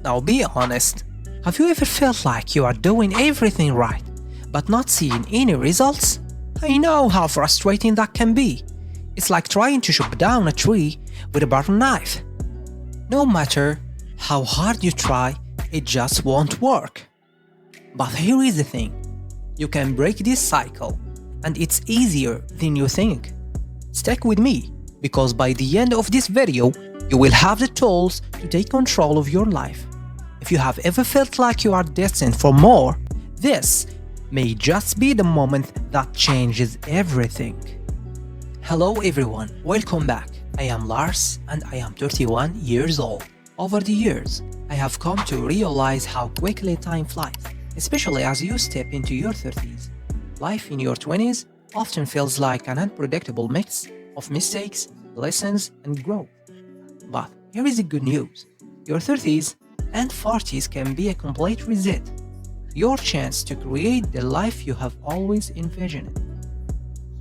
Now be honest. Have you ever felt like you are doing everything right, but not seeing any results? I know how frustrating that can be. It's like trying to chop down a tree with a butter knife. No matter how hard you try, it just won't work. But here is the thing. You can break this cycle, and it's easier than you think. Stick with me, because by the end of this video, you will have the tools to take control of your life. If you have ever felt like you are destined for more, this may just be the moment that changes everything. Hello everyone, welcome back. I am Lars and I am 31 years old. Over the years, I have come to realize how quickly time flies, especially as you step into your 30s. Life in your 20s often feels like an unpredictable mix of mistakes, lessons, and growth. But here is the good news. Your 30s and 40s can be a complete reset. Your chance to create the life you have always envisioned.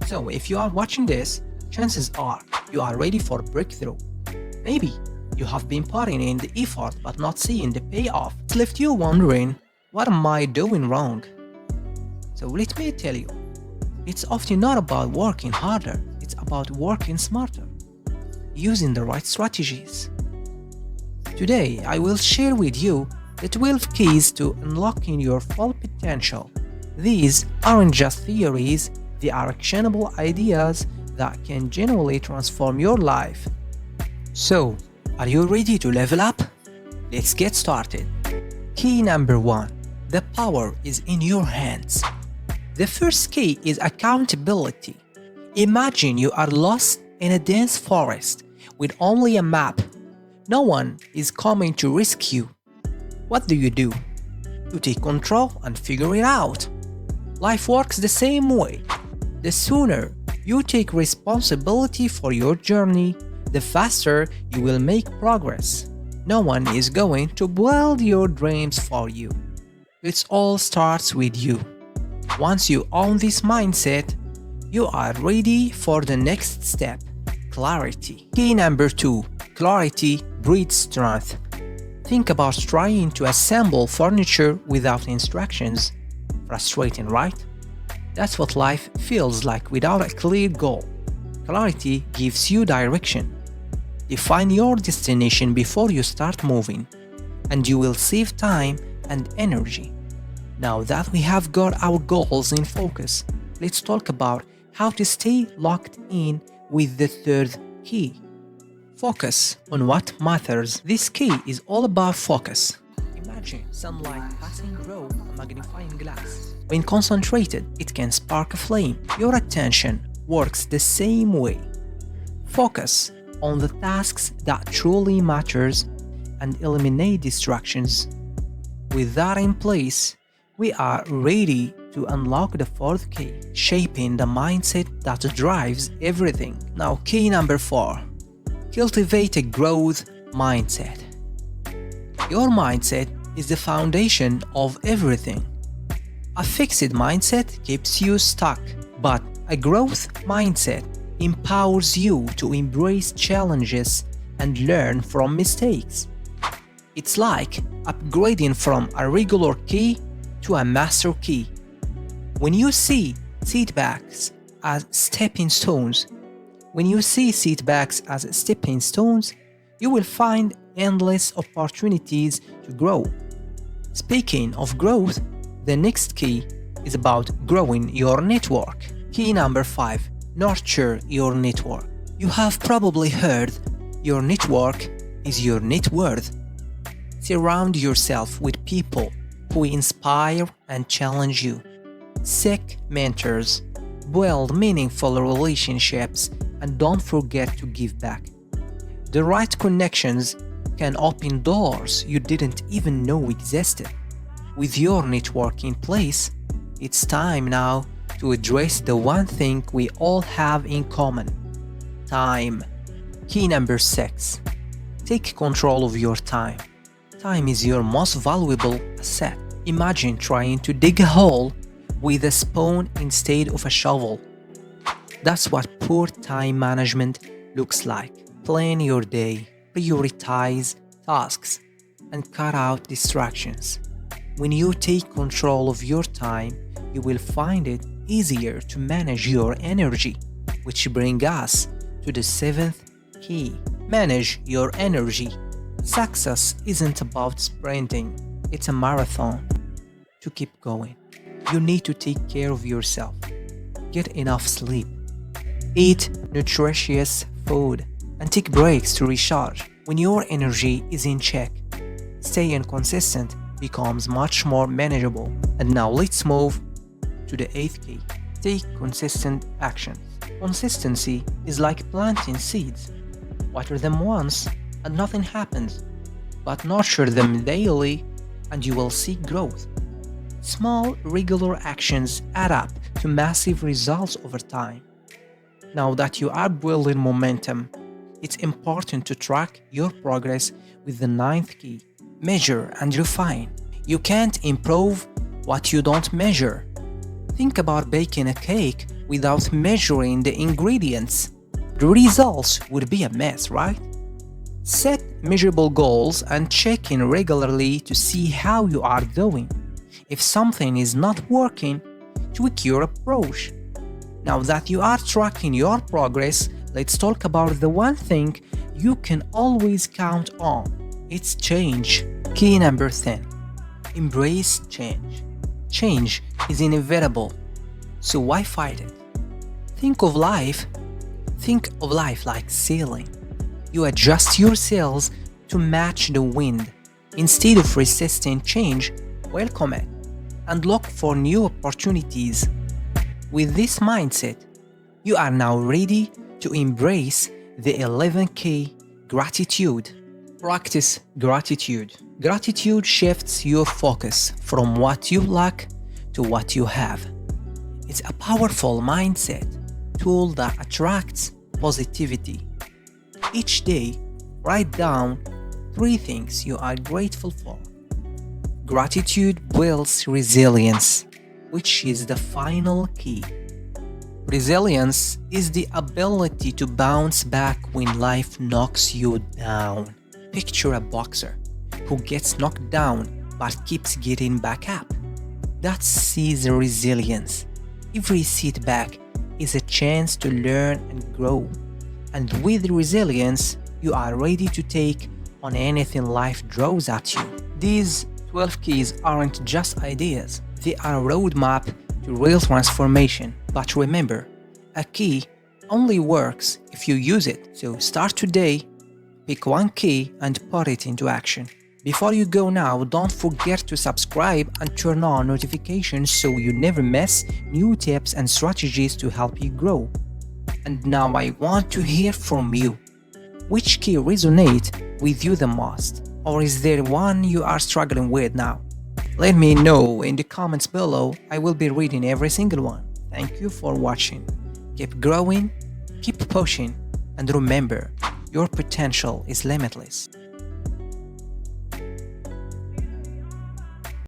So if you are watching this, chances are you are ready for breakthrough. Maybe you have been putting in the effort but not seeing the payoff. It's left you wondering, what am I doing wrong? So let me tell you, it's often not about working harder, it's about working smarter, using the right strategies. Today, I will share with you the 12 keys to unlocking your full potential. These aren't just theories, they are actionable ideas that can genuinely transform your life. So, are you ready to level up? Let's get started. Key number 1. The power is in your hands. The first key is accountability. Imagine you are lost in a dense forest with only a map. No one is coming to rescue. What do? You take control and figure it out. Life works the same way. The sooner you take responsibility for your journey, the faster you will make progress. No one is going to build your dreams for you. It all starts with you. Once you own this mindset, you are ready for the next step. Clarity. Key number 2. Clarity breeds strength. Think about trying to assemble furniture without instructions. Frustrating, right? That's what life feels like without a clear goal. Clarity gives you direction. Define your destination before you start moving, and you will save time and energy. Now that we have got our goals in focus, let's talk about how to stay locked in with the third key. Focus on what matters. This key is all about focus. Imagine sunlight passing through a magnifying glass. When concentrated, it can spark a flame. Your attention works the same way. Focus on the tasks that truly matters and eliminate distractions. With that in place, we are ready to unlock the fourth key, shaping the mindset that drives everything. Now, key number 4. Cultivate a growth mindset. Your mindset is the foundation of everything. A fixed mindset keeps you stuck, but a growth mindset empowers you to embrace challenges and learn from mistakes. It's like upgrading from a regular key to a master key. When you see setbacks as stepping stones, you will find endless opportunities to grow. Speaking of growth, the next key is about growing your network. Key number 5. Nurture your network. You have probably heard your network is your net worth. Surround yourself with people who inspire and challenge you. Seek mentors, build meaningful relationships, and don't forget to give back. The right connections can open doors you didn't even know existed. With your network in place, it's time now to address the one thing we all have in common: time. Key number 6. Take control of your time. Time is your most valuable asset. Imagine trying to dig a hole with a spoon instead of a shovel. That's what poor time management looks like. Plan your day, prioritize tasks, and cut out distractions. When you take control of your time, you will find it easier to manage your energy, which brings us to the seventh key. Manage your energy. Success isn't about sprinting, it's a marathon. To keep going, you need to take care of yourself. Get enough sleep. Eat nutritious food and take breaks to recharge. When your energy is in check, staying consistent becomes much more manageable. And now let's move to the eighth key. Take consistent actions. Consistency is like planting seeds. Water them once and nothing happens, but nurture them daily and you will see growth. Small, regular actions add up to massive results over time. Now that you are building momentum, it's important to track your progress with the ninth key. Measure and refine. You can't improve what you don't measure. Think about baking a cake without measuring the ingredients. The results would be a mess, right? Set measurable goals and check in regularly to see how you are doing. If something is not working, tweak your approach. Now that you are tracking your progress, let's talk about the one thing you can always count on. It's change. Key number 10. Embrace change. Change is inevitable, so why fight it? Think of life like sailing. You adjust your sails to match the wind. Instead of resisting change, welcome it and look for new opportunities. With this mindset, you are now ready to embrace the 11th key, gratitude. Practice gratitude. Gratitude shifts your focus from what you lack to what you have. It's a powerful mindset tool that attracts positivity. Each day, write down 3 things you are grateful for. Gratitude builds resilience, which is the final key. Resilience is the ability to bounce back when life knocks you down. Picture a boxer who gets knocked down but keeps getting back up. That's his resilience. Every setback is a chance to learn and grow. And with resilience, you are ready to take on anything life throws at you. These 12 keys aren't just ideas, they are a roadmap to real transformation. But remember, a key only works if you use it. So start today, pick one key and put it into action. Before you go now, don't forget to subscribe and turn on notifications so you never miss new tips and strategies to help you grow. And now I want to hear from you. Which key resonates with you the most? Or is there one you are struggling with now? Let me know in the comments below. I will be reading every single one. Thank you for watching. Keep growing, keep pushing, and remember, your potential is limitless.